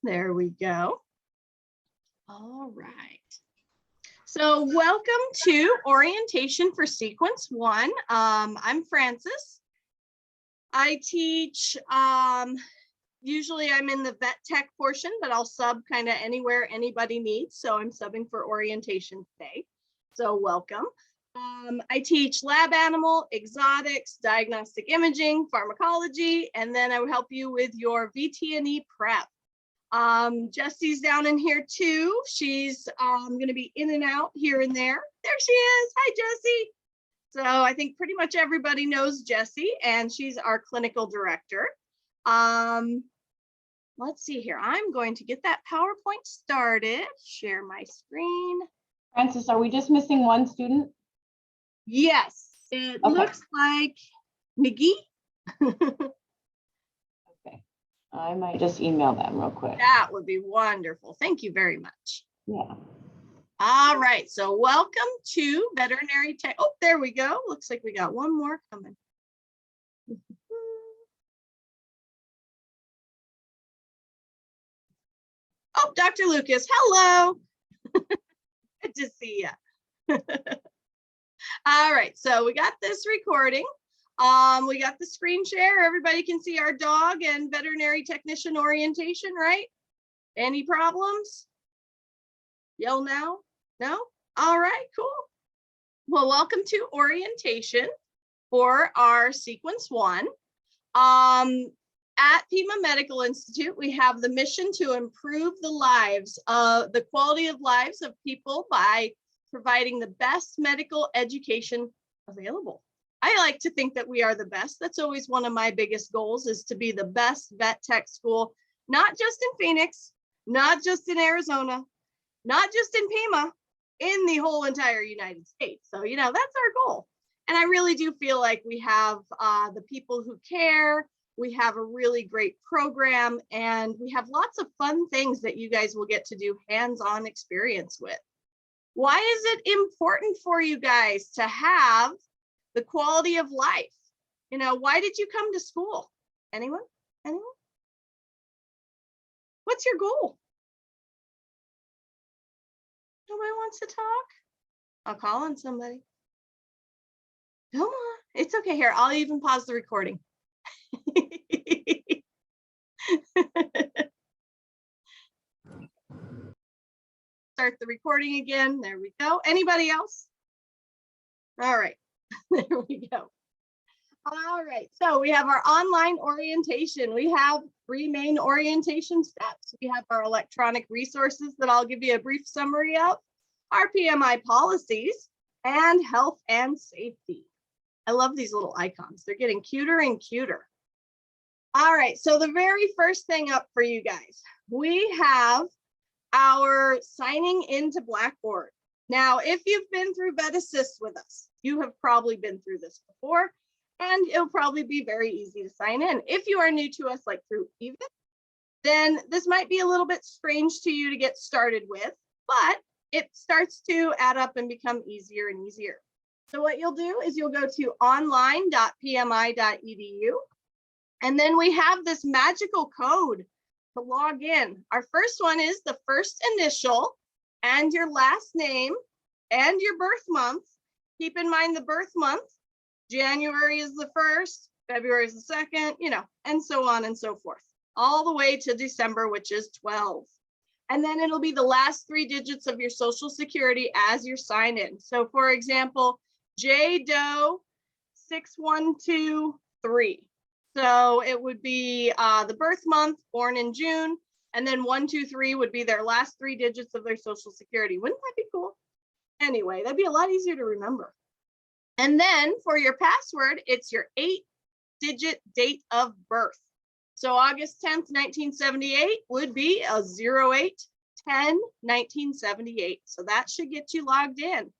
There we go. All right. So welcome to orientation for sequence 1. I'm Frances. I teach, usually I'm in the vet tech portion, but I'll sub kind of anywhere anybody needs. So I'm subbing for orientation today. So welcome. I teach lab animal, exotics, diagnostic imaging, pharmacology, and then I will help you with your VT&E prep. Jessie's down in here too. She's going to be in and out here and there. There she is. Hi, Jessie. So I think pretty much everybody knows Jessie, and she's our clinical director. Let's see here. I'm going to get that PowerPoint started. Share my screen. Frances, are we just missing one student? Yes, it looks like McGee. Okay, I might just email them real quick. That would be wonderful. Thank you very much. Yeah. All right, so welcome to veterinary tech. Oh, there we go. Looks like we got one more coming. Oh, Dr. Lucas, hello. Good to see you. All right, so we got this recording. We got the screen share. Everybody can see our dog and veterinary technician orientation, right? Any problems? Yell now? No? All right, cool. Well, welcome to orientation for our sequence 1. At Pima Medical Institute, we have the mission to improve the quality of lives of people by providing the best medical education available. I like to think that we are the best. That's always one of my biggest goals, is to be the best vet tech school, not just in Phoenix, not just in Arizona, not just in Pima, in the whole entire United States. So, that's our goal. And I really do feel like we have the people who care. We have a really great program, and we have lots of fun things that you guys will get to do hands-on experience with. Why is it important for you guys to have the quality of life? Why did you come to school? Anyone? Anyone? What's your goal? Nobody wants to talk? I'll call on somebody. Come on. It's okay. Here, I'll even pause the recording. Start the recording again. There we go. Anybody else? All right. There we go. All right. So we have our online orientation. We have 3 main orientation steps. We have our electronic resources that I'll give you a brief summary of, our PMI policies, and health and safety. I love these little icons. They're getting cuter and cuter. All right. So the very first thing up for you guys, we have our signing into Blackboard. Now, if you've been through VetAssist with us, you have probably been through this before, and it'll probably be very easy to sign in. If you are new to us, like through EVIT, then this might be a little bit strange to you to get started with, but it starts to add up and become easier and easier. So what you'll do is you'll go to online.pmi.edu, and then we have this magical code to log in. Our first one is the first initial and your last name and your birth month. Keep in mind the birth month. January is the 1st, February is the 2nd, and so on and so forth, all the way to December, which is 12. And then it'll be the last 3 digits of your social security as your sign in. So for example, J Doe 6123. So it would be the birth month, born in June, and then 123 would be their last 3 digits of their social security. Wouldn't that be cool? Anyway, that'd be a lot easier to remember. And then for your password, it's your 8-digit date of birth. So August 10th, 1978 would be a 08/10/1978. So that should get you logged in.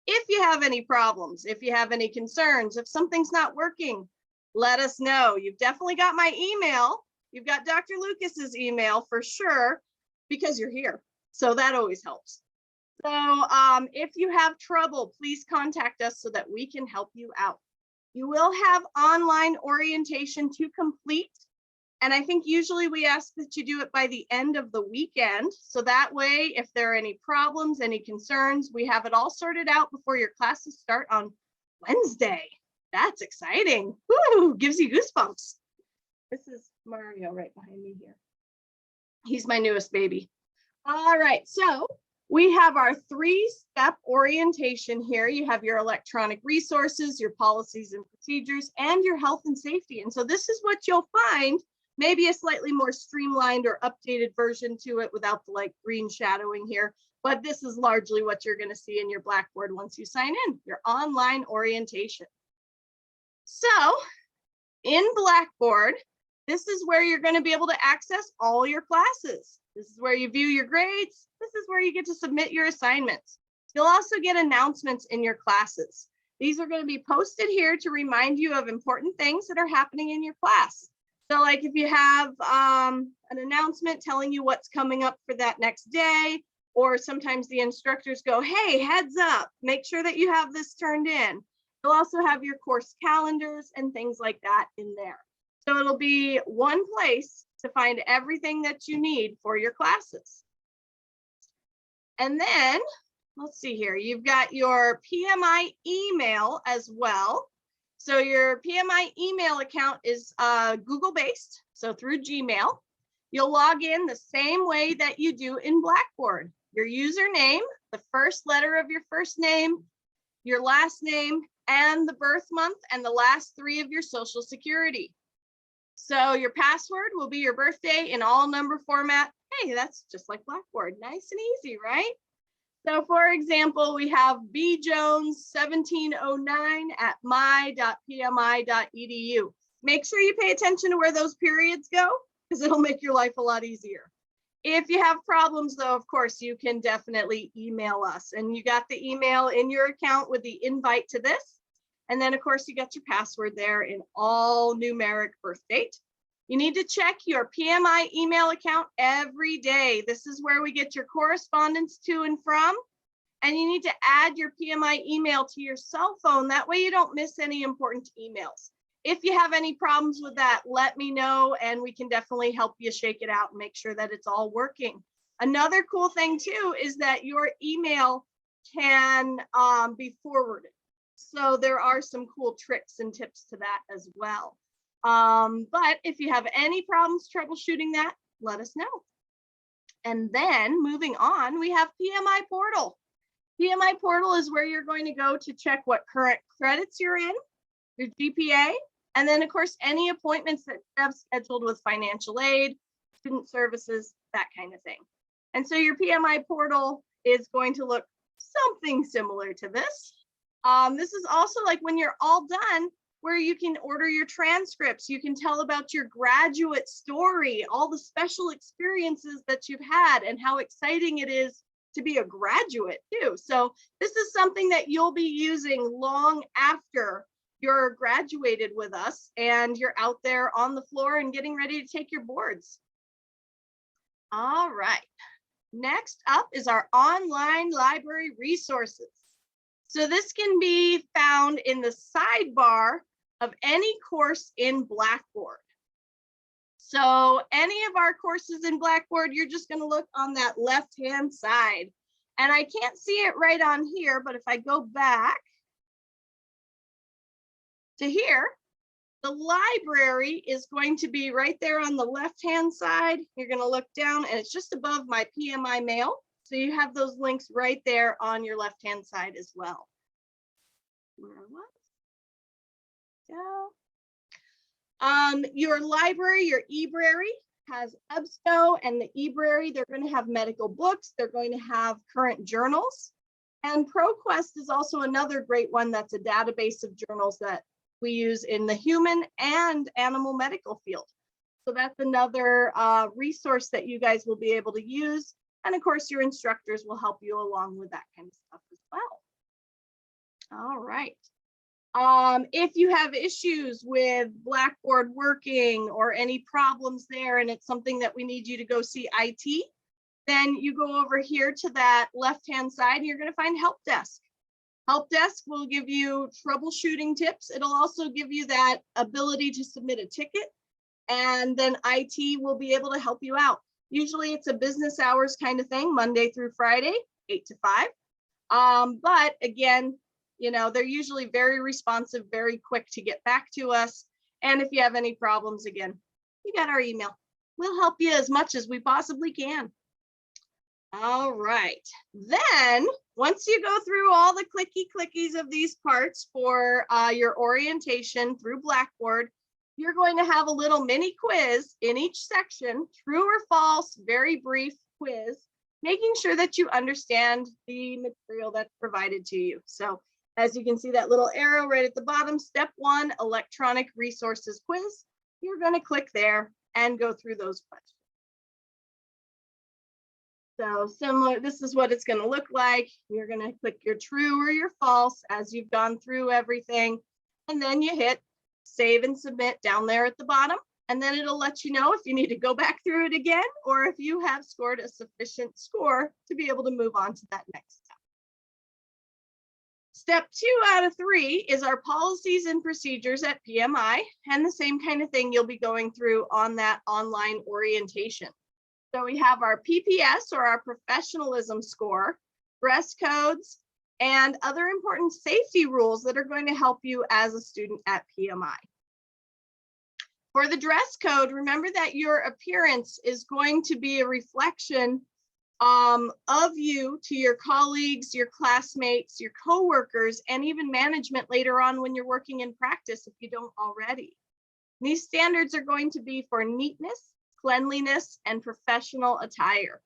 If you have any problems, if you have any concerns, if something's not working, let us know. You've definitely got my email. You've got Dr. Lucas's email for sure, because you're here. So that always helps. So if you have trouble, please contact us so that we can help you out. You will have online orientation to complete And I think usually we ask that you do it by the end of the weekend. So that way, if there are any problems, any concerns, we have it all sorted out before your classes start on Wednesday. That's exciting. Woo, gives you goosebumps. This is Mario right behind me here. He's my newest baby. All right, so we have our 3-step orientation here. You have your electronic resources, your policies and procedures, and your health and safety. And so this is what you'll find, maybe a slightly more streamlined or updated version to it without the like green shadowing here. But this is largely what you're going to see in your Blackboard once you sign in, your online orientation. So in Blackboard, this is where you're going to be able to access all your classes. This is where you view your grades. This is where you get to submit your assignments. You'll also get announcements in your classes. These are going to be posted here to remind you of important things that are happening in your class. So like if you have an announcement telling you what's coming up for that next day, or sometimes the instructors go, hey, heads up, make sure that you have this turned in. You'll also have your course calendars and things like that in there. So it'll be one place to find everything that you need for your classes. And then, let's see here, you've got your PMI email as well. So your PMI email account is Google-based, so through Gmail. You'll log in the same way that you do in Blackboard. Your username, the first letter of your first name, your last name, and the birth month, and the last 3 of your social security. So your password will be your birthday in all number format. Hey, that's just like Blackboard, nice and easy, right? So for example, we have bjones1709@my.pmi.edu. Make sure you pay attention to where those periods go, because it'll make your life a lot easier. If you have problems though, of course, you can definitely email us, and you got the email in your account with the invite to this. And then of course you got your password there in all numeric birth date. You need to check your PMI email account every day. This is where we get your correspondence to and from. And you need to add your PMI email to your cell phone. That way you don't miss any important emails. If you have any problems with that, let me know and we can definitely help you shake it out and make sure that it's all working. Another cool thing too is that your email can be forwarded. So there are some cool tricks and tips to that as well. But if you have any problems troubleshooting that, let us know. And then moving on, we have PMI Portal. PMI Portal is where you're going to go to check what current credits you're in, your GPA, and then of course, any appointments that you have scheduled with financial aid, student services, that kind of thing. And so your PMI Portal is going to look something similar to this. This is also like when you're all done, where you can order your transcripts. You can tell about your graduate story, all the special experiences that you've had and how exciting it is to be a graduate too. So this is something that you'll be using long after you're graduated with us and you're out there on the floor and getting ready to take your boards. All right, next up is our online library resources. So this can be found in the sidebar of any course in Blackboard. So any of our courses in Blackboard, you're just going to look on that left-hand side. And I can't see it right on here, but if I go back to here, the library is going to be right there on the left-hand side. You're going to look down and it's just above my PMI mail. So you have those links right there on your left-hand side as well. Your library, your eBrary has EBSCO and the eBrary. They're going to have medical books. They're going to have current journals. And ProQuest is also another great one that's a database of journals that we use in the human and animal medical field. So that's another resource that you guys will be able to use. And of course, your instructors will help you along with that kind of stuff as well. All right. If you have issues with Blackboard working or any problems there, and it's something that we need you to go see IT, then you go over here to that left-hand side and you're going to find Help Desk. Help Desk will give you troubleshooting tips. It'll also give you that ability to submit a ticket and then IT will be able to help you out. Usually it's a business hours kind of thing, Monday through Friday, 8 to 5. But again, you know, they're usually very responsive, very quick to get back to us. And if you have any problems, again, you got our email. We'll help you as much as we possibly can. All right. Then once you go through all the clicky clickies of these parts for your orientation through Blackboard, you're going to have a little mini quiz in each section, true or false, very brief quiz, making sure that you understand the material that's provided to you. So as you can see that little arrow right at the bottom, step 1, electronic resources quiz. You're going to click there and go through those questions. So similar, this is what it's going to look like. You're going to click your true or your false as you've gone through everything. And then you hit save and submit down there at the bottom. And then it'll let you know if you need to go back through it again, or if you have scored a sufficient score to be able to move on to that next step. Step 2 out of 3 is our policies and procedures at PMI, and the same kind of thing you'll be going through on that online orientation. So we have our PPS, or our professionalism score, dress codes, and other important safety rules that are going to help you as a student at PMI. For the dress code, remember that your appearance is going to be a reflection of you to your colleagues, your classmates, your coworkers, and even management later on when you're working in practice if you don't already. These standards are going to be for neatness, cleanliness, and professional attire.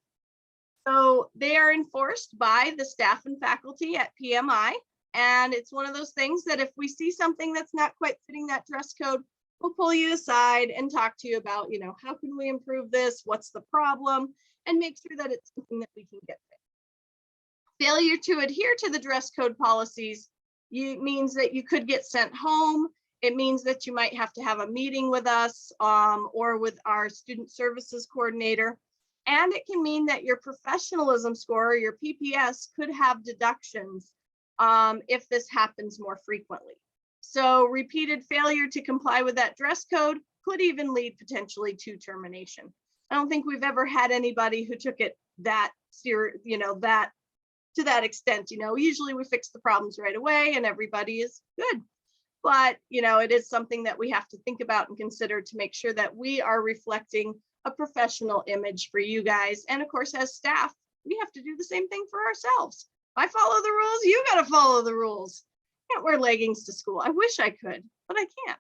So they are enforced by the staff and faculty at PMI. And it's one of those things that if we see something that's not quite fitting that dress code, we'll pull you aside and talk to you about, you know, how can we improve this? What's the problem? And make sure that it's something that we can get fixed. Failure to adhere to the dress code policies means that you could get sent home. It means that you might have to have a meeting with us or with our student services coordinator. And it can mean that your professionalism score, or your PPS, could have deductions if this happens more frequently. So repeated failure to comply with that dress code could even lead potentially to termination. I don't think we've ever had anybody who took it that serious, you know, that to that extent. You know, usually we fix the problems right away and everybody is good. But, you know, it is something that we have to think about and consider to make sure that we are reflecting a professional image for you guys. And of course, as staff, we have to do the same thing for ourselves. If I follow the rules, you got to follow the rules. I can't wear leggings to school. I wish I could, but I can't.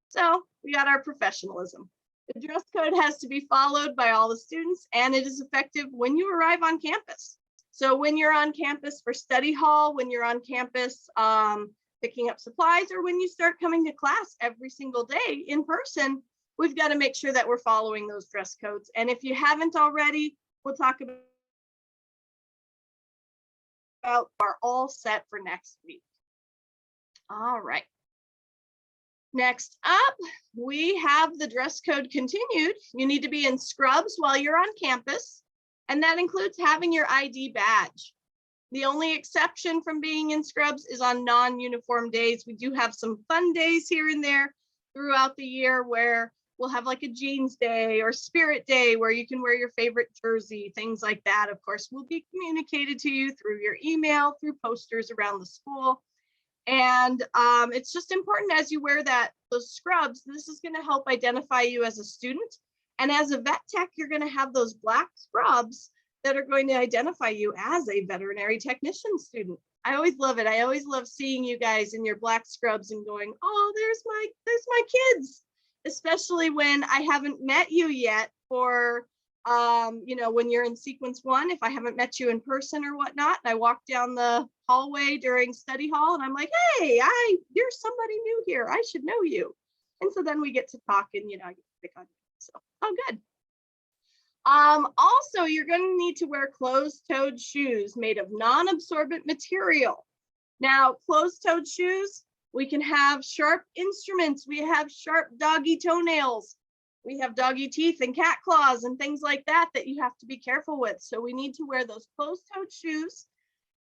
So we got our professionalism. The dress code has to be followed by all the students, and it is effective when you arrive on campus. So when you're on campus for study hall, when you're on campus picking up supplies, or when you start coming to class every single day in person, we've got to make sure that we're following those dress codes. And if you haven't already, we'll talk about are all set for next week. All right. Next up, we have the dress code continued. You need to be in scrubs while you're on campus, and that includes having your ID badge. The only exception from being in scrubs is on non-uniform days. We do have some fun days here and there throughout the year where we'll have like a jeans day or spirit day where you can wear your favorite jersey, things like that. Of course, will be communicated to you through your email, through posters around the school. And it's just important as you wear those scrubs, this is going to help identify you as a student. And as a vet tech, you're going to have those black scrubs that are going to identify you as a veterinary technician student. I always love it. I always love seeing you guys in your black scrubs and going, oh, there's my kids, especially when I haven't met you yet for, you know, when you're in sequence 1, if I haven't met you in person or whatnot, and I walk down the hallway during study hall and I'm like, hey, you're somebody new here. I should know you. And so then we get to talk and, you know, I get to pick on you. So, oh, good. Also, you're going to need to wear closed-toed shoes made of non-absorbent material. Now, closed-toed shoes, we can have sharp instruments. We have sharp doggy toenails. We have doggy teeth and cat claws and things like that you have to be careful with. So we need to wear those closed-toed shoes.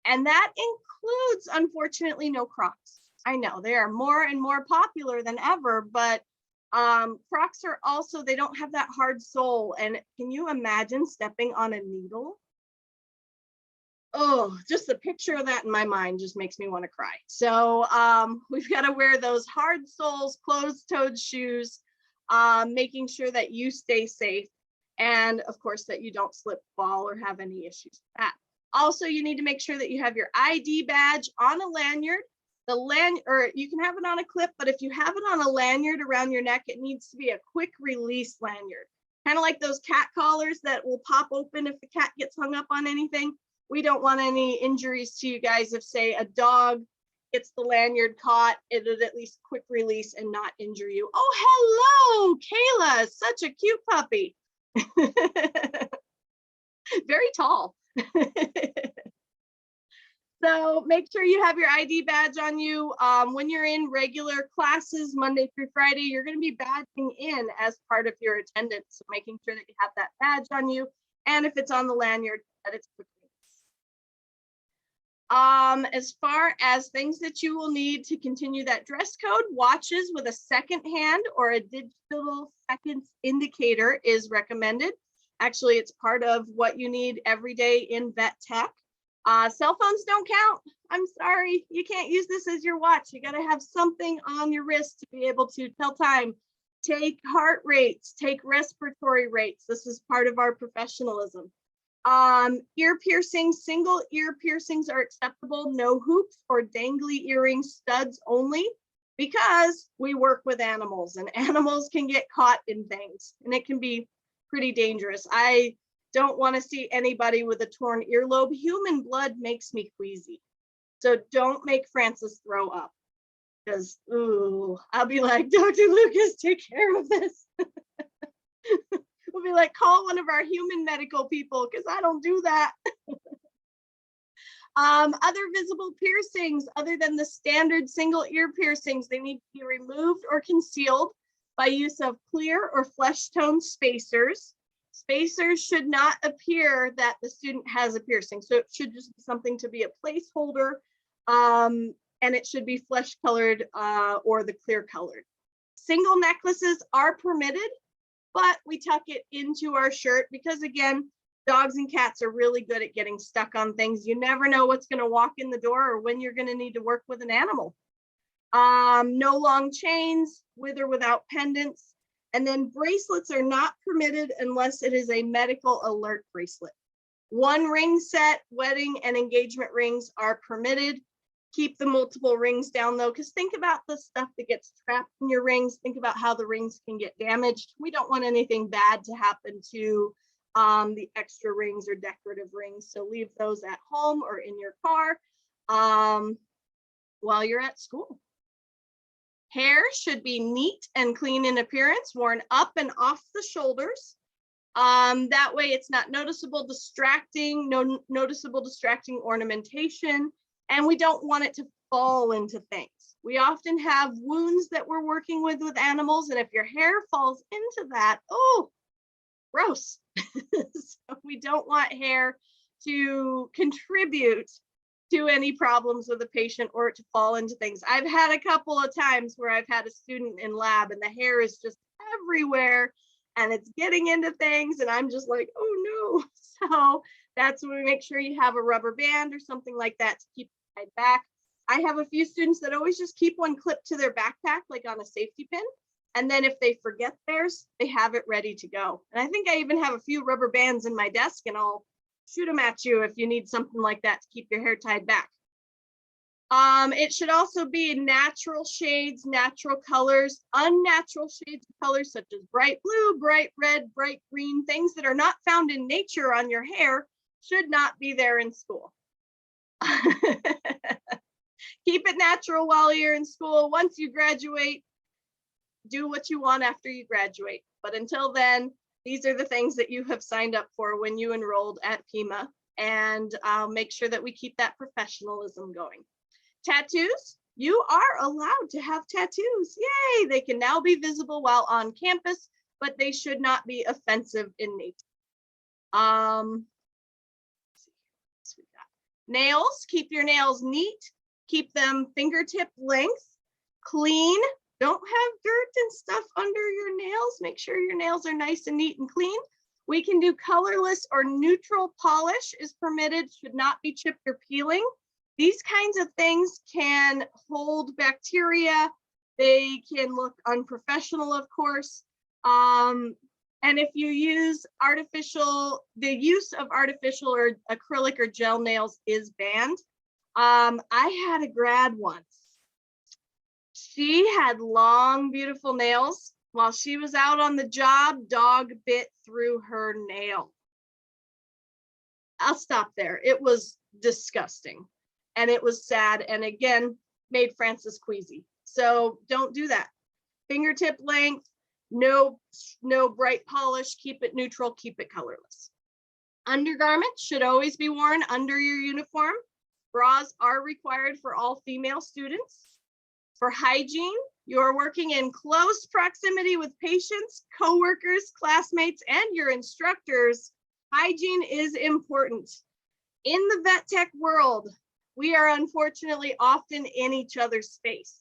And that includes, unfortunately, no Crocs. I know they are more and more popular than ever, but Crocs are also, they don't have that hard sole. And can you imagine stepping on a needle? Oh, just the picture of that in my mind just makes me want to cry. So we've got to wear those hard soles, closed-toed shoes, making sure that you stay safe. And of course, that you don't slip, fall, or have any issues with that. Also, you need to make sure that you have your ID badge on a lanyard. Or you can have it on a clip, but if you have it on a lanyard around your neck, it needs to be a quick release lanyard. Kind of like those cat collars that will pop open if the cat gets hung up on anything. We don't want any injuries to you guys if, say, a dog gets the lanyard caught, it'll at least quick release and not injure you. Oh, hello, Kayla, such a cute puppy. Very tall. So make sure you have your ID badge on you. When you're in regular classes, Monday through Friday, you're going to be badging in as part of your attendance. So making sure that you have that badge on you. And if it's on the lanyard, that it's quick release. As far as things that you will need to continue that dress code, watches with a second hand or a digital seconds indicator is recommended. Actually, it's part of what you need every day in vet tech. Cell phones don't count. I'm sorry, you can't use this as your watch. You got to have something on your wrist to be able to tell time. Take heart rates, take respiratory rates. This is part of our professionalism. Ear piercings, single ear piercings are acceptable. No hoops or dangly earring studs only, because we work with animals and animals can get caught in things and it can be pretty dangerous. I don't want to see anybody with a torn earlobe. Human blood makes me queasy. So don't make Francis throw up, because ooh, I'll be like, Dr. Lucas, take care of this. We'll be like, call one of our human medical people, because I don't do that. Other visible piercings, other than the standard single ear piercings, they need to be removed or concealed by use of clear or flesh tone spacers. Spacers should not appear that the student has a piercing. So it should just be something to be a placeholder, and it should be flesh colored or the clear colored. Single necklaces are permitted, but we tuck it into our shirt because, again, dogs and cats are really good at getting stuck on things. You never know what's going to walk in the door or when you're going to need to work with an animal. No long chains, with or without pendants. And then bracelets are not permitted unless it is a medical alert bracelet. One ring set, wedding and engagement rings are permitted. Keep the multiple rings down though, because think about the stuff that gets trapped in your rings. Think about how the rings can get damaged. We don't want anything bad to happen to the extra rings or decorative rings. So leave those at home or in your car while you're at school. Hair should be neat and clean in appearance, worn up and off the shoulders. That way it's not noticeable, distracting, no noticeable distracting ornamentation, and we don't want it to fall into things. We often have wounds that we're working with animals, and if your hair falls into that, oh, gross. So we don't want hair to contribute to any problems with a patient or to fall into things. I've had a couple of times where I've had a student in lab and the hair is just everywhere and it's getting into things and I'm just like, oh no. So that's when we make sure you have a rubber band or something like that to keep it tied back. I have a few students that always just keep one clipped to their backpack, like on a safety pin. And then if they forget theirs, they have it ready to go. And I think I even have a few rubber bands in my desk and I'll shoot them at you if you need something like that to keep your hair tied back. It should also be natural shades, natural colors. Unnatural shades of colors such as bright blue, bright red, bright green, things that are not found in nature on your hair should not be there in school. Keep it natural while you're in school. Once you graduate, do what you want after you graduate. But until then, these are the things that you have signed up for when you enrolled at Pima, and I'll make sure that we keep that professionalism going. Tattoos, you are allowed to have tattoos. Yay, they can now be visible while on campus, but they should not be offensive in nature. Nails, keep your nails neat, keep them fingertip length, clean, don't have dirt and stuff under your nails. Make sure your nails are nice and neat and clean. We can do colorless or neutral polish is permitted, should not be chipped or peeling. These kinds of things can hold bacteria. They can look unprofessional, of course. And if you use the use of artificial or acrylic or gel nails is banned. I had a grad once. She had long, beautiful nails. While she was out on the job, dog bit through her nail. I'll stop there. It was disgusting and it was sad. And again, made Frances queasy. So don't do that. Fingertip length, no bright polish, keep it neutral, keep it colorless. Undergarments should always be worn under your uniform. Bras are required for all female students. For hygiene, you're working in close proximity with patients, coworkers, classmates, and your instructors. Hygiene is important. In the vet tech world, we are unfortunately often in each other's space.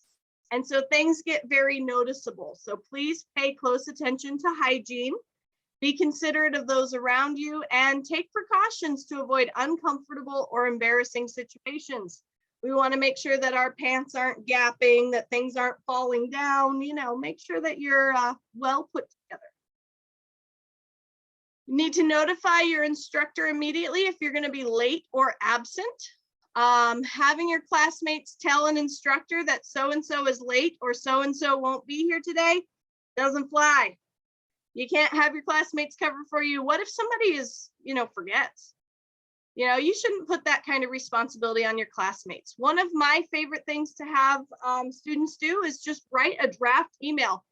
And so things get very noticeable. So please pay close attention to hygiene, be considerate of those around you, and take precautions to avoid uncomfortable or embarrassing situations. We want to make sure that our pants aren't gapping, that things aren't falling down, make sure that you're well put together. You need to notify your instructor immediately if you're going to be late or absent. Having your classmates tell an instructor that so-and-so is late or so-and-so won't be here today doesn't fly. You can't have your classmates cover for you. What if somebody forgets? You shouldn't put that kind of responsibility on your classmates. One of my favorite things to have students do is just write a draft email.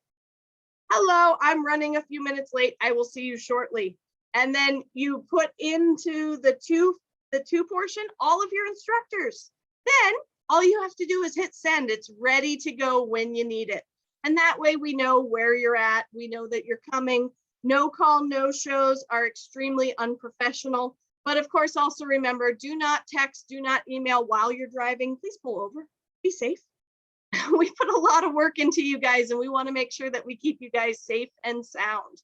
Hello, I'm running a few minutes late. I will see you shortly. And then you put into the to portion all of your instructors. Then all you have to do is hit send. It's ready to go when you need it. And that way we know where you're at. We know that you're coming. No call, no shows are extremely unprofessional. But of course, also remember, do not text, do not email while you're driving. Please pull over, be safe. We put a lot of work into you guys and we want to make sure that we keep you guys safe and sound.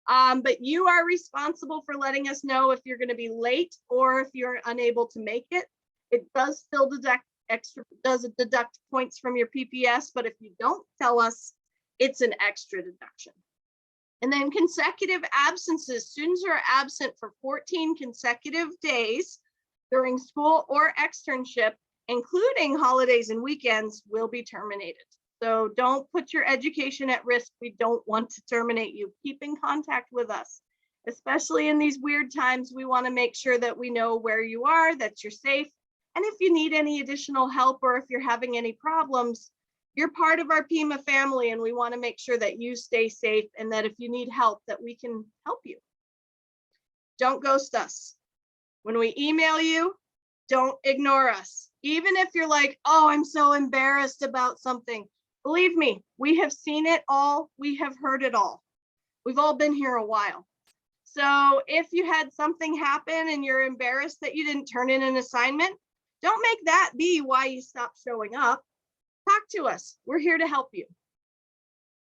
But you are responsible for letting us know if you're going to be late or if you're unable to make it. It does still deduct points from your PPS, but if you don't tell us, it's an extra deduction. And then consecutive absences, students who are absent for 14 consecutive days during school or externship, including holidays and weekends, will be terminated. So don't put your education at risk. We don't want to terminate you. Keep in contact with us, especially in these weird times. We want to make sure that we know where you are, that you're safe. And if you need any additional help or if you're having any problems, you're part of our Pima family and we want to make sure that you stay safe and that if you need help, that we can help you. Don't ghost us. When we email you, don't ignore us. Even if you're like, oh, I'm so embarrassed about something. Believe me, we have seen it all. We have heard it all. We've all been here a while. So if you had something happen and you're embarrassed that you didn't turn in an assignment, don't make that be why you stopped showing up. Talk to us. We're here to help you.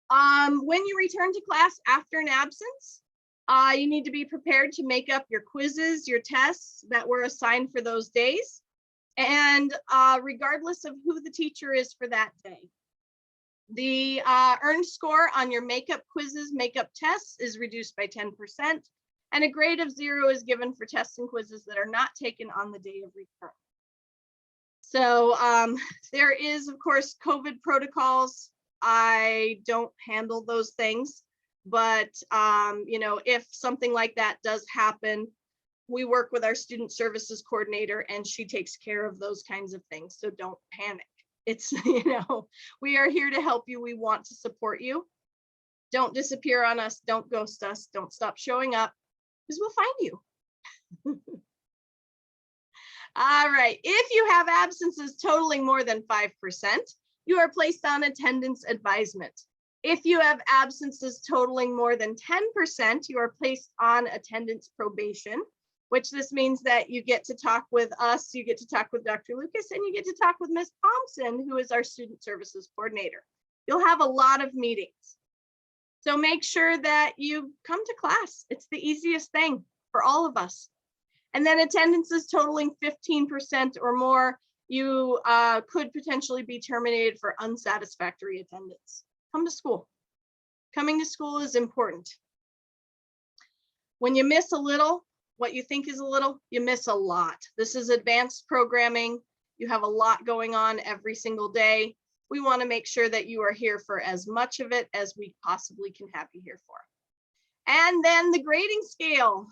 When you return to class after an absence, you need to be prepared to make up your quizzes, your tests that were assigned for those days, and regardless of who the teacher is for that day. The earned score on your makeup quizzes, makeup tests is reduced by 10%, and a grade of 0 is given for tests and quizzes that are not taken on the day of return. So there is, of course, COVID protocols. I don't handle those things, but if something like that does happen, we work with our student services coordinator and she takes care of those kinds of things. So don't panic. It's, we are here to help you. We want to support you. Don't disappear on us. Don't ghost us. Don't stop showing up because we'll find you. All right, if you have absences totaling more than 5%, you are placed on attendance advisement. If you have absences totaling more than 10%, you are placed on attendance probation, which this means that you get to talk with us, you get to talk with Dr. Lucas, and you get to talk with Ms. Thompson, who is our student services coordinator. You'll have a lot of meetings. So make sure that you come to class. It's the easiest thing for all of us. And then attendances totaling 15% or more, you could potentially be terminated for unsatisfactory attendance. Come to school. Coming to school is important. When you miss a little, what you think is a little, you miss a lot. This is advanced programming. You have a lot going on every single day. We want to make sure that you are here for as much of it as we possibly can have you here for. And then the grading scale.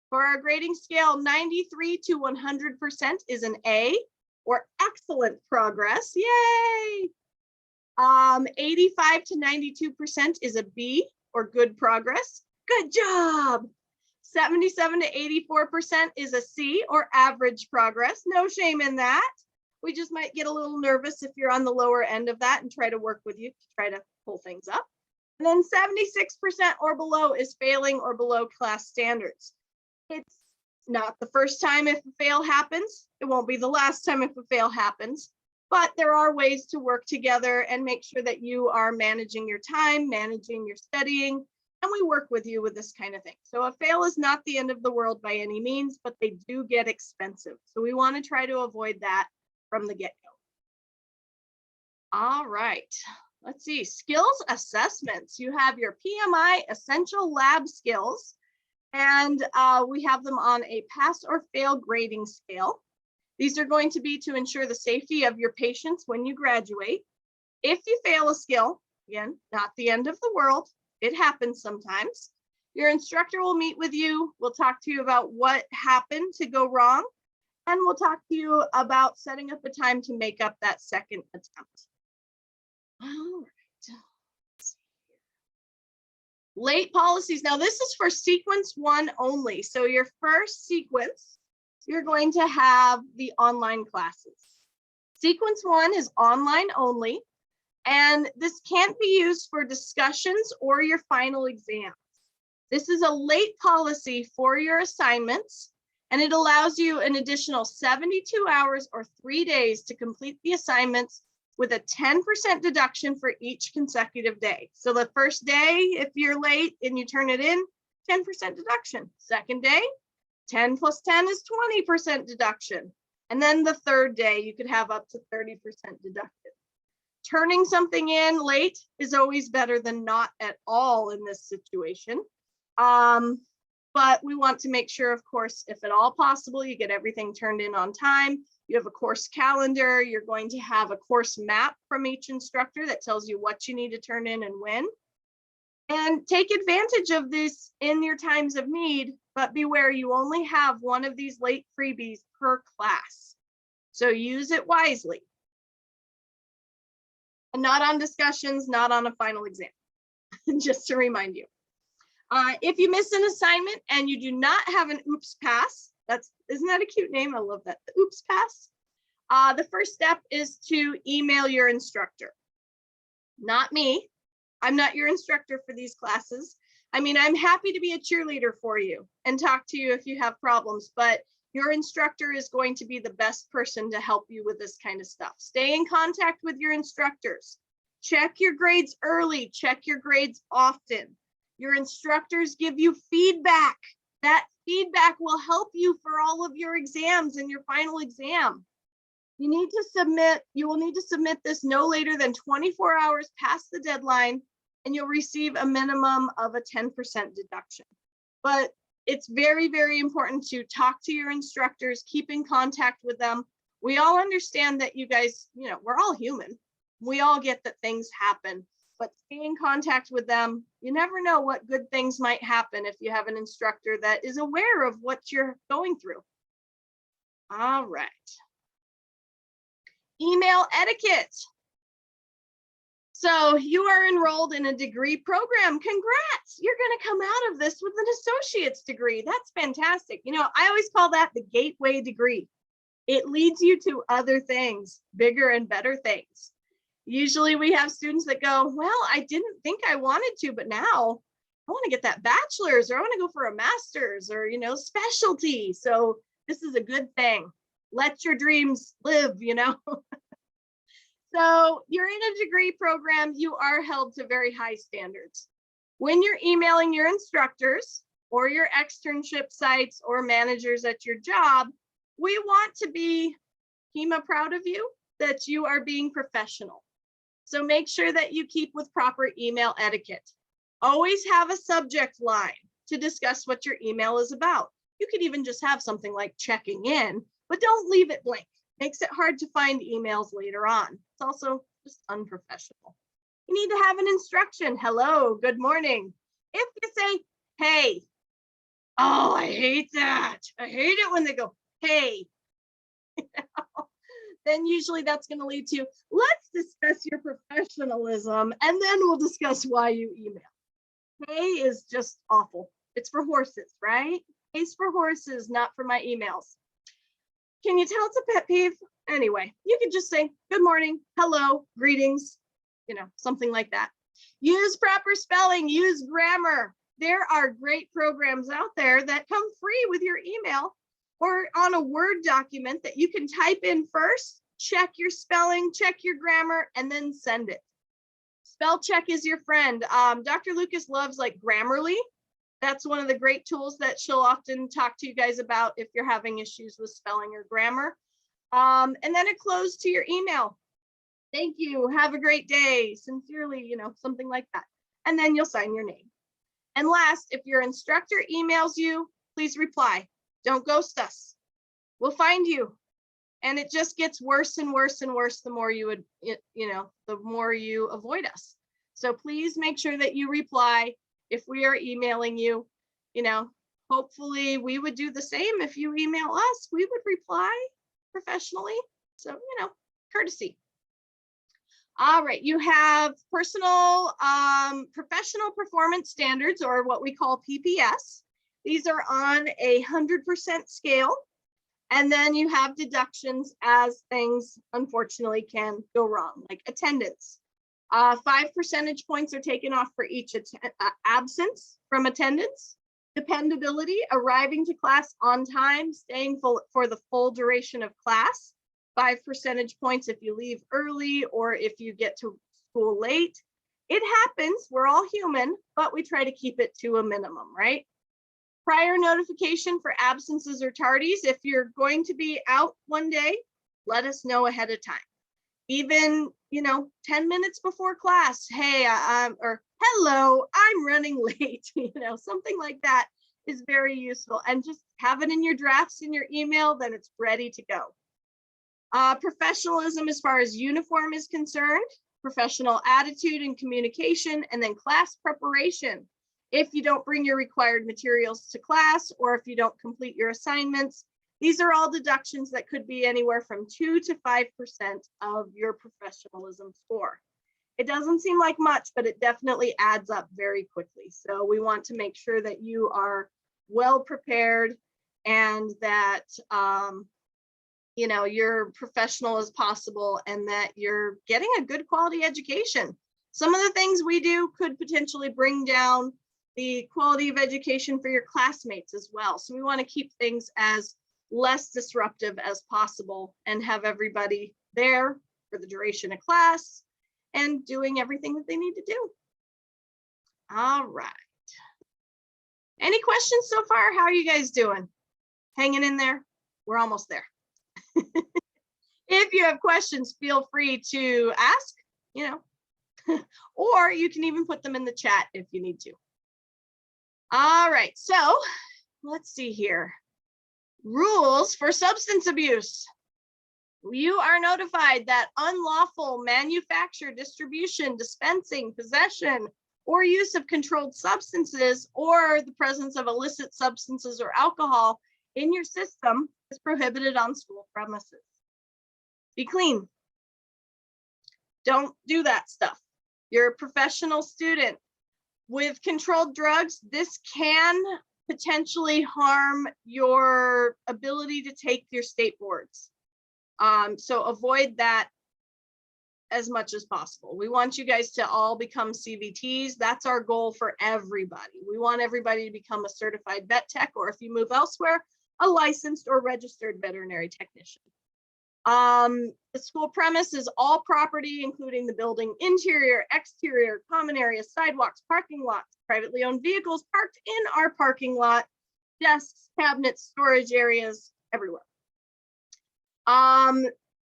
For our grading scale, 93 to 100% is an A, or excellent progress. Yay! 85 to 92% is a B, or good progress. Good job. 77 to 84% is a C, or average progress. No shame in that. We just might get a little nervous if you're on the lower end of that and try to work with you to try to pull things up. And then 76% or below is failing or below class standards. It's not the first time if a fail happens. It won't be the last time if a fail happens, but there are ways to work together and make sure that you are managing your time, managing your studying, and we work with you with this kind of thing. So a fail is not the end of the world by any means, but they do get expensive. So we want to try to avoid that from the get-go. All right, let's see, skills assessments. You have your PMI essential lab skills, and we have them on a pass or fail grading scale. These are going to be to ensure the safety of your patients when you graduate. If you fail a skill, again, not the end of the world, it happens sometimes. Your instructor will meet with you. We'll talk to you about what happened to go wrong, and we'll talk to you about setting up a time to make up that second attempt. All right. Late policies. Now this is for sequence 1 only. So your first sequence, you're going to have the online classes. Sequence 1 is online only, and this can't be used for discussions or your final exams. This is a late policy for your assignments, and it allows you an additional 72 hours or 3 days to complete the assignments with a 10% deduction for each consecutive day. So the first day, if you're late and you turn it in, 10% deduction. Second day, 10 plus 10 is 20% deduction. And then the third day, you could have up to 30% deducted. Turning something in late is always better than not at all in this situation. But we want to make sure, of course, if at all possible, you get everything turned in on time. You have a course calendar. You're going to have a course map from each instructor that tells you what you need to turn in and when. And take advantage of this in your times of need, but beware, you only have one of these late freebies per class. So use it wisely. And not on discussions, not on a final exam, just to remind you. If you miss an assignment and you do not have an OOPS pass, isn't that a cute name? I love that, the OOPS pass. The first step is to email your instructor. Not me. I'm not your instructor for these classes. I mean, I'm happy to be a cheerleader for you and talk to you if you have problems, but your instructor is going to be the best person to help you with this kind of stuff. Stay in contact with your instructors. Check your grades early, check your grades often. Your instructors give you feedback. That feedback will help you for all of your exams and your final exam. You will need to submit this no later than 24 hours past the deadline, and you'll receive a minimum of a 10% deduction. But it's very, very important to talk to your instructors, keep in contact with them. We all understand that you guys, we're all human. We all get that things happen, but stay in contact with them. You never know what good things might happen if you have an instructor that is aware of what you're going through. All right. Email etiquette. So you are enrolled in a degree program. Congrats, you're going to come out of this with an associate's degree. That's fantastic. I always call that the gateway degree. It leads you to other things, bigger and better things. Usually we have students that go, well, I didn't think I wanted to, but now I want to get that bachelor's, or I want to go for a master's, or, specialty. So this is a good thing. Let your dreams live, So you're in a degree program, you are held to very high standards. When you're emailing your instructors or your externship sites or managers at your job, we want to be HEMA proud of you, that you are being professional. So make sure that you keep with proper email etiquette. Always have a subject line to discuss what your email is about. You could even just have something like checking in, but don't leave it blank. Makes it hard to find emails later on. It's also just unprofessional. You need to have an instruction. Hello, good morning. If you say, hey, oh, I hate that. I hate it when they go, hey, then usually that's going to lead to, let's discuss your professionalism, and then we'll discuss why you email. Hey is just awful. It's for horses, right? Hey's for horses, not for my emails. Can you tell it's a pet peeve? Anyway, you could just say, good morning, hello, greetings, something like that. Use proper spelling, use grammar. There are great programs out there that come free with your email or on a Word document that you can type in first, check your spelling, check your grammar, and then send it. Spell check is your friend. Dr. Lucas loves like Grammarly. That's one of the great tools that she'll often talk to you guys about if you're having issues with spelling or grammar. And then a close to your email. Thank you. Have a great day. Sincerely, something like that. And then you'll sign your name. And last, if your instructor emails you, please reply. Don't ghost us. We'll find you. And it just gets worse and worse and worse the more the more you avoid us. So please make sure that you reply if we are emailing you. Hopefully we would do the same if you email us. We would reply professionally. So, courtesy. All right, you have professional performance standards, or what we call PPS. These are on 100% scale. And then you have deductions as things unfortunately can go wrong, like attendance. 5 percentage points are taken off for each absence from attendance. Dependability, arriving to class on time, staying for the full duration of class. 5 percentage points if you leave early or if you get to school late. It happens, we're all human, but we try to keep it to a minimum, right? Prior notification for absences or tardies. If you're going to be out one day, let us know ahead of time. Even, 10 minutes before class, hey, or hello, I'm running late, something like that is very useful. And just have it in your drafts in your email, then it's ready to go. Professionalism as far as uniform is concerned, professional attitude and communication, and then class preparation. If you don't bring your required materials to class, or if you don't complete your assignments, these are all deductions that could be anywhere from 2 to 5% of your professionalism score. It doesn't seem like much, but it definitely adds up very quickly. So we want to make sure that you are well prepared and that you're professional as possible and that you're getting a good quality education. Some of the things we do could potentially bring down the quality of education for your classmates as well. So we want to keep things as less disruptive as possible and have everybody there for the duration of class and doing everything that they need to do. All right. Any questions so far? How are you guys doing? Hanging in there? We're almost there. If you have questions, feel free to ask, or you can even put them in the chat if you need to. All right, so let's see here. Rules for substance abuse. You are notified that unlawful manufacture, distribution, dispensing, possession, or use of controlled substances or the presence of illicit substances or alcohol in your system is prohibited on school premises. Be clean. Don't do that stuff. You're a professional student. With controlled drugs, this can potentially harm your ability to take your state boards. So avoid that as much as possible. We want you guys to all become CVTs. That's our goal for everybody. We want everybody to become a certified vet tech, or if you move elsewhere, a licensed or registered veterinary technician. The school premise is all property, including the building interior, exterior, common areas, sidewalks, parking lots, privately owned vehicles parked in our parking lot, desks, cabinets, storage areas, everywhere.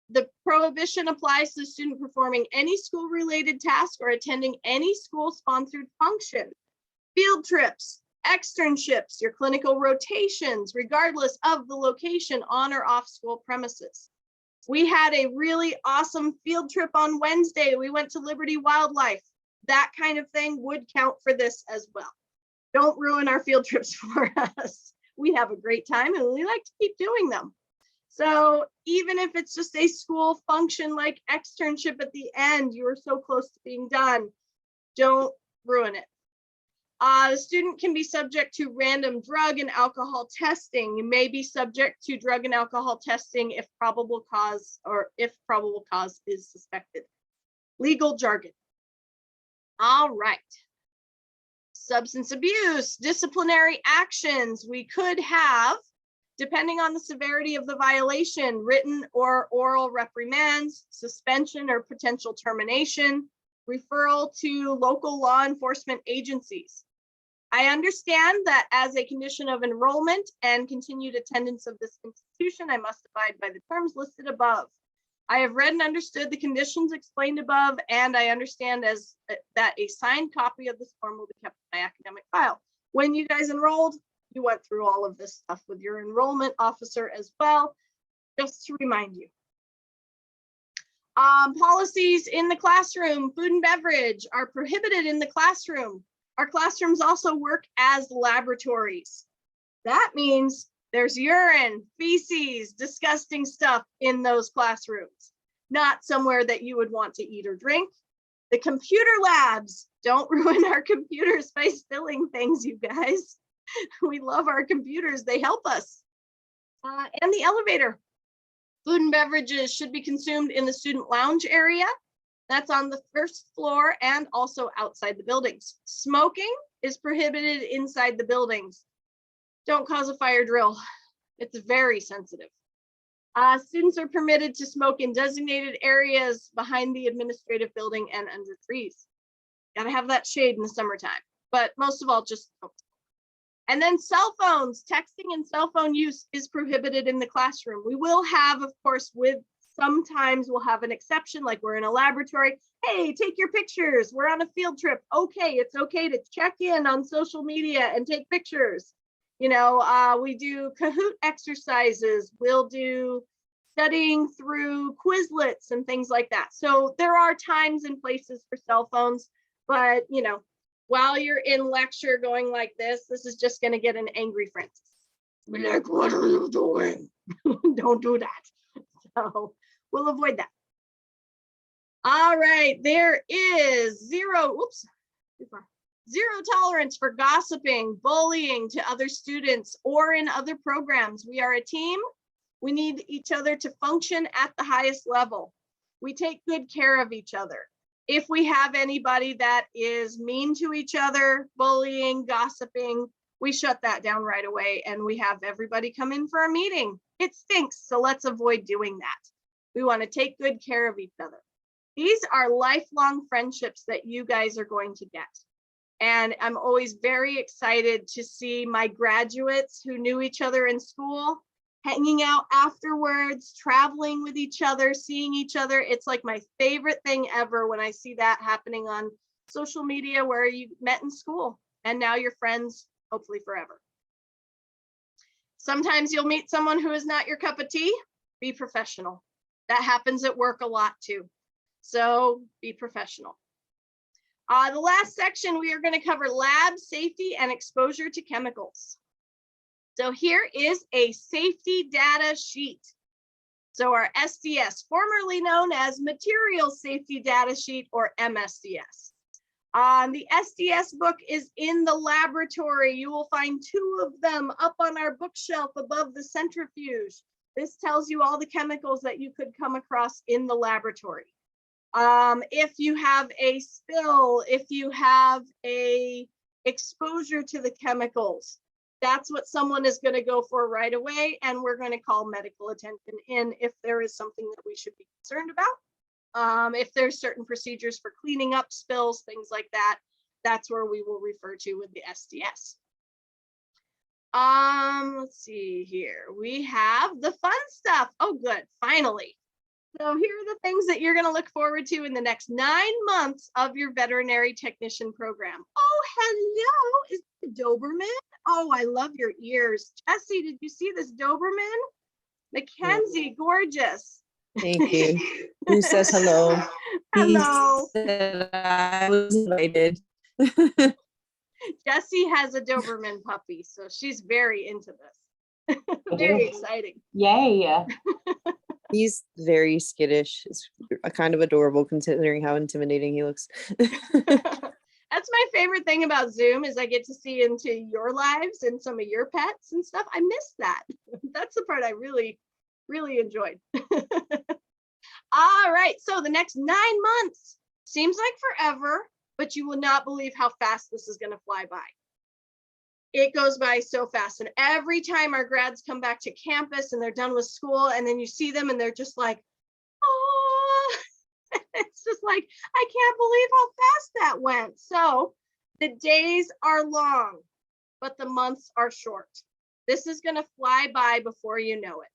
The prohibition applies to the student performing any school-related task or attending any school-sponsored function, field trips, externships, your clinical rotations, regardless of the location on or off school premises. We had a really awesome field trip on Wednesday. We went to Liberty Wildlife. That kind of thing would count for this as well. Don't ruin our field trips for us. We have a great time and we like to keep doing them. So even if it's just a school function like externship at the end, you are so close to being done, don't ruin it. The student can be subject to random drug and alcohol testing. You may be subject to drug and alcohol testing if probable cause is suspected. Legal jargon. All right. Substance abuse, disciplinary actions. We could have, depending on the severity of the violation, written or oral reprimands, suspension or potential termination, referral to local law enforcement agencies. I understand that as a condition of enrollment and continued attendance of this institution, I must abide by the terms listed above. I have read and understood the conditions explained above, and I understand that a signed copy of this form will be kept in my academic file. When you guys enrolled, you went through all of this stuff with your enrollment officer as well, just to remind you. Policies in the classroom, food and beverage are prohibited in the classroom. Our classrooms also work as laboratories. That means there's urine, feces, disgusting stuff in those classrooms, not somewhere that you would want to eat or drink. The computer labs, don't ruin our computers by spilling things, you guys. We love our computers, they help us. And the elevator. Food and beverages should be consumed in the student lounge area. That's on the first floor and also outside the buildings. Smoking is prohibited inside the buildings. Don't cause a fire drill. It's very sensitive. Students are permitted to smoke in designated areas behind the administrative building and under trees. Gotta have that shade in the summertime, but most of all, just don't. And then cell phones, texting and cell phone use is prohibited in the classroom. We will have, of course, sometimes we'll have an exception, like we're in a laboratory. Hey, take your pictures. We're on a field trip. Okay, it's okay to check in on social media and take pictures. You know, we do Kahoot exercises. We'll do studying through Quizlets and things like that. So there are times and places for cell phones, but you know, while you're in lecture going like this is just going to get an angry Francis. Be like, what are you doing? Don't do that. So we'll avoid that. All right, there is zero tolerance for gossiping, bullying to other students or in other programs. We are a team. We need each other to function at the highest level. We take good care of each other. If we have anybody that is mean to each other, bullying, gossiping, we shut that down right away and we have everybody come in for a meeting. It stinks, so let's avoid doing that. We want to take good care of each other. These are lifelong friendships that you guys are going to get. And I'm always very excited to see my graduates who knew each other in school, hanging out afterwards, traveling with each other, seeing each other. It's like my favorite thing ever when I see that happening on social media where you met in school and now you're friends, hopefully forever. Sometimes you'll meet someone who is not your cup of tea. Be professional. That happens at work a lot too. So be professional. The last section, we are going to cover lab safety and exposure to chemicals. So here is a safety data sheet. So our SDS, formerly known as Material Safety Data Sheet or MSDS. The SDS book is in the laboratory. You will find 2 of them up on our bookshelf above the centrifuge. This tells you all the chemicals that you could come across in the laboratory. If you have a spill, if you have a exposure to the chemicals, that's what someone is going to go for right away. And we're going to call medical attention in if there is something that we should be concerned about. If there's certain procedures for cleaning up spills, things like that, that's where we will refer to with the SDS. Let's see here. We have the fun stuff. Oh, good. Finally. So here are the things that you're going to look forward to in the next 9 months of your veterinary technician program. Oh, hello. Is it Doberman? Oh, I love your ears. Jessie, did you see this Doberman? Mackenzie, gorgeous. Thank you. Who says hello? Hello. He said I was invited. Jessie has a Doberman puppy, so she's very into this. Very exciting. Yay. He's very skittish. It's kind of adorable considering how intimidating he looks. That's my favorite thing about Zoom is I get to see into your lives and some of your pets and stuff. I miss that. That's the part I really, really enjoyed. All right, so the next 9 months seems like forever, but you will not believe how fast this is going to fly by. It goes by so fast. And every time our grads come back to campus and they're done with school, and then you see them and they're just like, oh, it's just like, I can't believe how fast that went. So the days are long, but the months are short. This is going to fly by before you know it.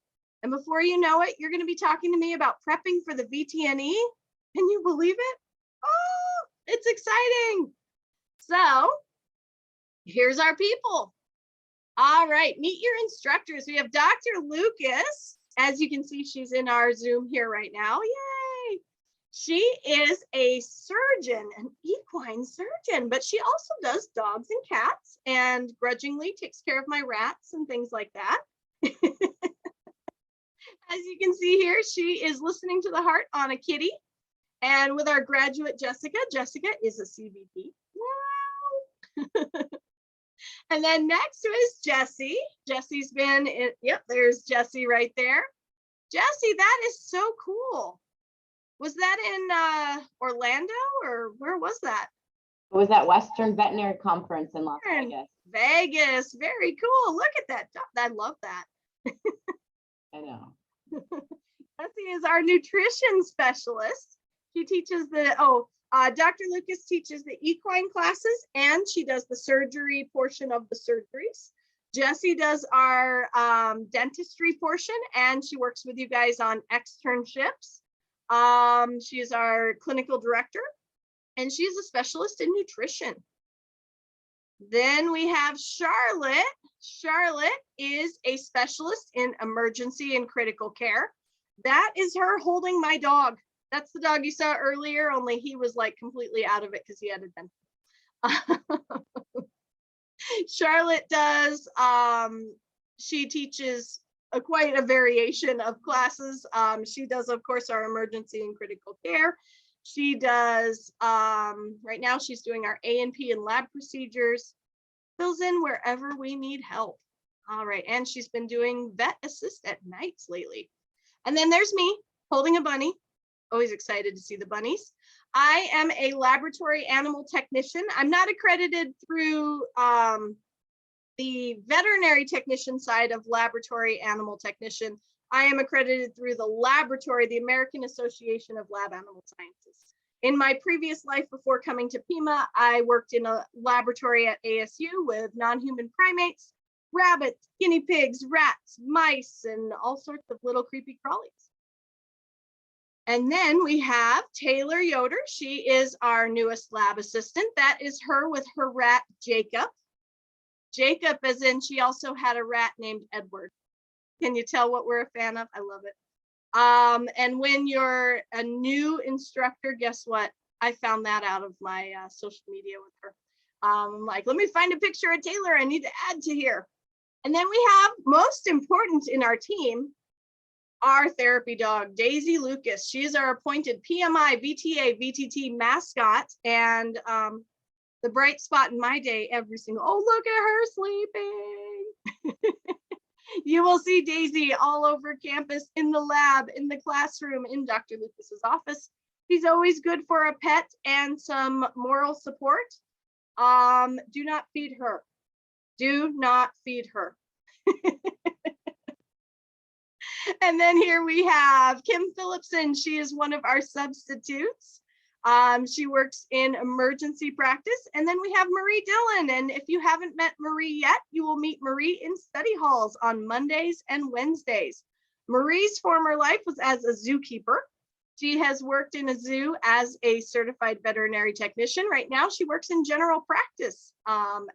And before you know it, you're going to be talking to me about prepping for the VTNE. Can you believe it? Oh, it's exciting. So here's our people. All right, meet your instructors. We have Dr. Lucas. As you can see, she's in our Zoom here right now. Yay. She is a surgeon, an equine surgeon, but she also does dogs and cats and grudgingly takes care of my rats and things like that. As you can see here, she is listening to the heart on a kitty. And with our graduate, Jessica is a CVP. Wow. And then next is Jessie. Jessie's been in, yep, there's Jessie right there. Jessie, that is so cool. Was that in Orlando or where was that? It was at Western Veterinary Conference in Las Vegas. Vegas, very cool. Look at that. I love that. I know. Jessie is our nutrition specialist. She teaches the, Dr. Lucas teaches the equine classes and she does the surgery portion of the surgeries. Jessie does our dentistry portion and she works with you guys on externships. She is our clinical director and she's a specialist in nutrition. Then we have Charlotte. Charlotte is a specialist in emergency and critical care. That is her holding my dog. That's the dog you saw earlier, only he was like completely out of it because he had a dent. Charlotte does, she teaches quite a variation of classes. She does, of course, our emergency and critical care. She does, right now she's doing our A&P and lab procedures, fills in wherever we need help. All right, and she's been doing vet assist at nights lately. And then there's me holding a bunny. Always excited to see the bunnies. I am a laboratory animal technician. I'm not accredited through the veterinary technician side of laboratory animal technician. I am accredited through the laboratory, the American Association of Lab Animal Sciences. In my previous life before coming to Pima, I worked in a laboratory at ASU with non-human primates, rabbits, guinea pigs, rats, mice, and all sorts of little creepy crawlies. And then we have Taylor Yoder. She is our newest lab assistant. That is her with her rat, Jacob. Jacob, as in she also had a rat named Edward. Can you tell what we're a fan of? I love it. And when you're a new instructor, guess what? I found that out of my social media with her. I'm like, let me find a picture of Taylor I need to add to here. And then we have, most important in our team, our therapy dog, Daisy Lucas. She is our appointed PMI, VTA, VTT mascot, and the bright spot in my day every single, oh, look at her sleeping. You will see Daisy all over campus, in the lab, in the classroom, in Dr. Lucas's office. She's always good for a pet and some moral support. Do not feed her. Do not feed her. And then here we have Kim Phillipson. She is one of our substitutes. She works in emergency practice. And then we have Marie Dillon. And if you haven't met Marie yet, you will meet Marie in study halls on Mondays and Wednesdays. Marie's former life was as a zookeeper. She has worked in a zoo as a certified veterinary technician. Right now, she works in general practice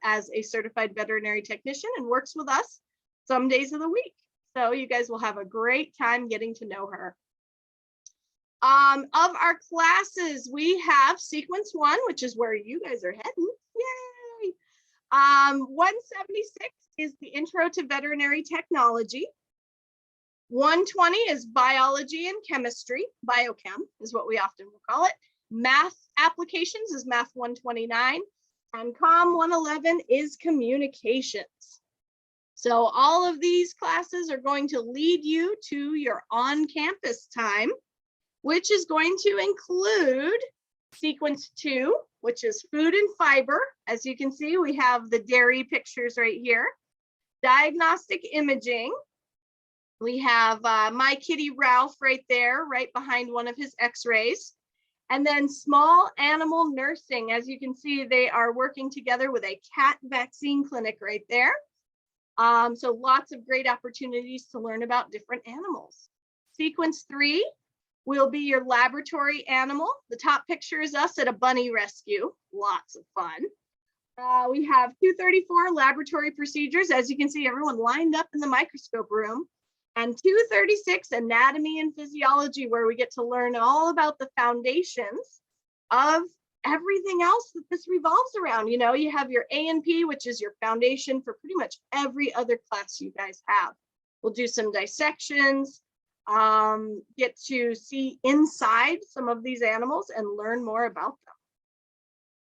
as a certified veterinary technician and works with us some days of the week. So you guys will have a great time getting to know her. Of our classes, we have sequence 1, which is where you guys are heading. Yay! 176 is the intro to veterinary technology. 120 is biology and chemistry. Biochem is what we often will call it. Math applications is math 129. And COM 111 is communications. So all of these classes are going to lead you to your on-campus time, which is going to include sequence 2, which is food and fiber. As you can see, we have the dairy pictures right here. Diagnostic imaging. We have my kitty Ralph right there, right behind one of his x-rays. And then small animal nursing. As you can see, they are working together with a cat vaccine clinic right there. So lots of great opportunities to learn about different animals. Sequence 3 will be your laboratory animal. The top picture is us at a bunny rescue. Lots of fun. We have 234 laboratory procedures. As you can see, everyone lined up in the microscope room. And 236 anatomy and physiology, where we get to learn all about the foundations of everything else that this revolves around. You know, you have your A&P, which is your foundation for pretty much every other class you guys have. We'll do some dissections, get to see inside some of these animals and learn more about them.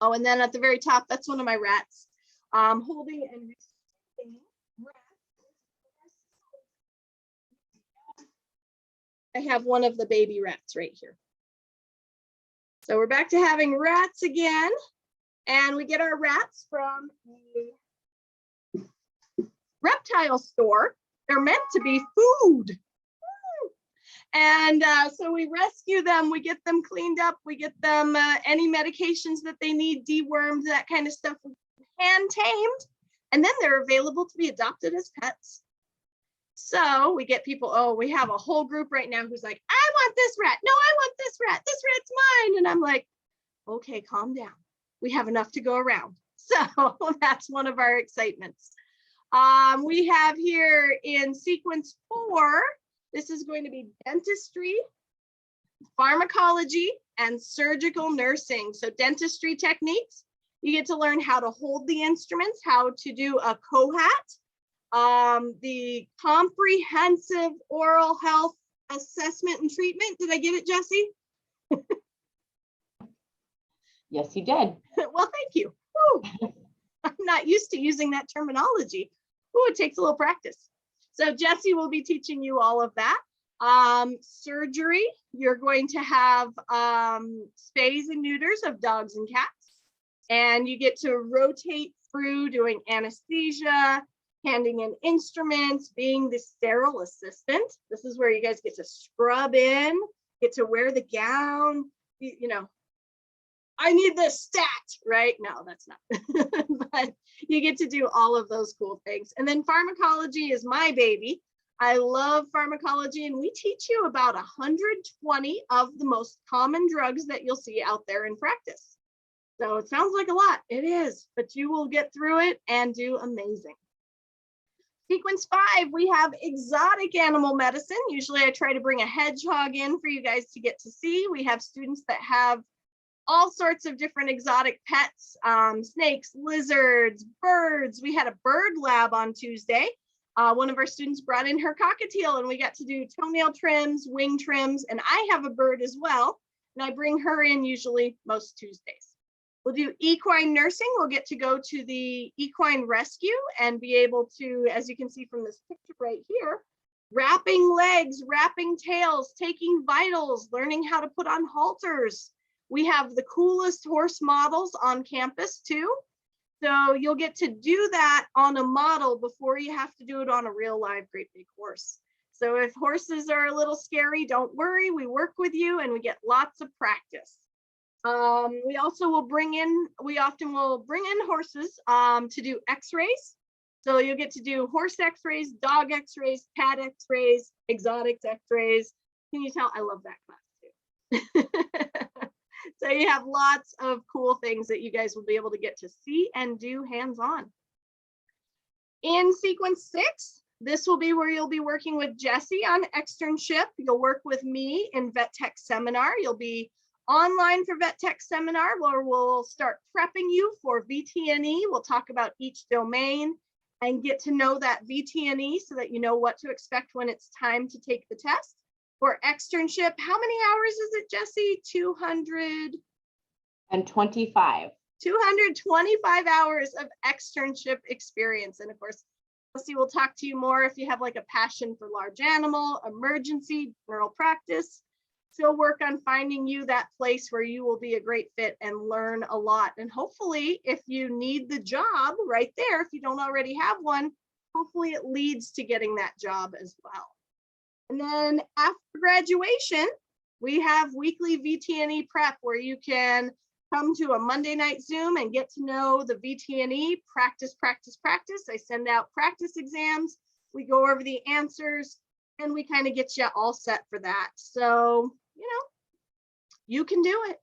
Oh, and then at the very top, that's one of my rats. Holding and receiving rats. I have one of the baby rats right here. So we're back to having rats again, and we get our rats from a reptile store. They're meant to be food. And so we rescue them, we get them cleaned up, we get them any medications that they need, dewormed, that kind of stuff, hand tamed, and then they're available to be adopted as pets. So we get people, oh, we have a whole group right now who's like, I want this rat. No, I want this rat. This rat's mine. And I'm like, okay, calm down. We have enough to go around. So that's one of our excitements. We have here in sequence 4, this is going to be dentistry, pharmacology, and surgical nursing. So dentistry techniques, you get to learn how to hold the instruments, how to do a COHAT, the comprehensive oral health assessment and treatment. Did I get it, Jesse? Yes, you did. Well, thank you. Woo. I'm not used to using that terminology. Ooh, it takes a little practice. So Jesse will be teaching you all of that. Surgery, you're going to have spays and neuters of dogs and cats. And you get to rotate through doing anesthesia, handing in instruments, being the sterile assistant. This is where you guys get to scrub in, get to wear the gown, you know, I need this stat, right? No, that's not. But you get to do all of those cool things. And then pharmacology is my baby. I love pharmacology, and we teach you about 120 of the most common drugs that you'll see out there in practice. So it sounds like a lot. It is, but you will get through it and do amazing. Sequence 5, we have exotic animal medicine. Usually I try to bring a hedgehog in for you guys to get to see. We have students that have all sorts of different exotic pets, snakes, lizards, birds. We had a bird lab on Tuesday. One of our students brought in her cockatiel, and we got to do toenail trims, wing trims, and I have a bird as well, and I bring her in usually most Tuesdays. We'll do equine nursing. We'll get to go to the equine rescue and be able to, as you can see from this picture right here, wrapping legs, wrapping tails, taking vitals, learning how to put on halters. We have the coolest horse models on campus too. So you'll get to do that on a model before you have to do it on a real live great big horse. So if horses are a little scary, don't worry, we work with you and we get lots of practice. We often will bring in horses to do x-rays. So you'll get to do horse x-rays, dog x-rays, cat x-rays, exotics x-rays. Can you tell I love that class too? So you have lots of cool things that you guys will be able to get to see and do hands-on. In sequence 6, this will be where you'll be working with Jesse on externship. You'll work with me in Vet Tech Seminar. You'll be online for Vet Tech Seminar, where we'll start prepping you for VTNE. We'll talk about each domain and get to know that VTNE so that you know what to expect when it's time to take the test. For externship, how many hours is it, Jesse? 225. 225 hours of externship experience. And of course, Jesse will talk to you more if you have like a passion for large animal, emergency, general practice. She'll work on finding you that place where you will be a great fit and learn a lot. And hopefully, if you need the job right there, if you don't already have one, hopefully it leads to getting that job as well. And then after graduation, we have weekly VTNE prep where you can come to a Monday night Zoom and get to know the VTNE, practice, practice, practice. I send out practice exams. We go over the answers and we kind of get you all set for that. So, you know, you can do it.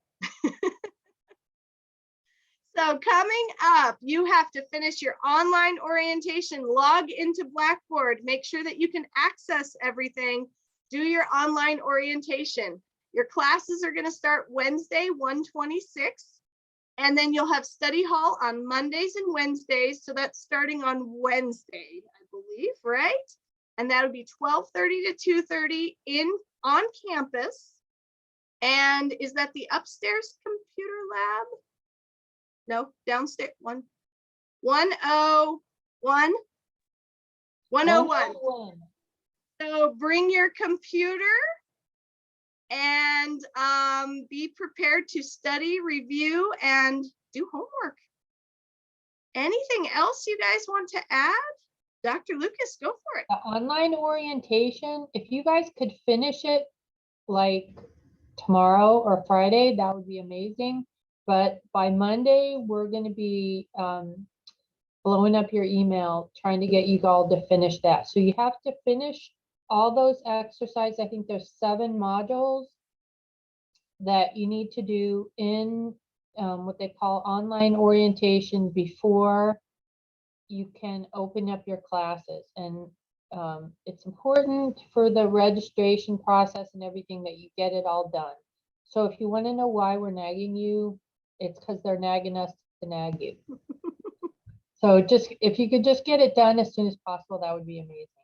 So coming up, you have to finish your online orientation, log into Blackboard, make sure that you can access everything, do your online orientation. Your classes are going to start Wednesday, 1/26, and then you'll have study hall on Mondays and Wednesdays. So that's starting on Wednesday, I believe, right? And that'll be 12:30 to 2:30 on campus. And is that the upstairs computer lab? No, downstairs, 101. So bring your computer and be prepared to study, review, and do homework. Anything else you guys want to add? Dr. Lucas, go for it. The online orientation, if you guys could finish it like tomorrow or Friday, that would be amazing. But by Monday, we're going to be blowing up your email, trying to get you all to finish that. So you have to finish all those exercises. I think there's 7 modules that you need to do in what they call online orientation before you can open up your classes. And it's important for the registration process and everything that you get it all done. So if you want to know why we're nagging you, it's because they're nagging us to nag you. So just if you could just get it done as soon as possible, that would be amazing.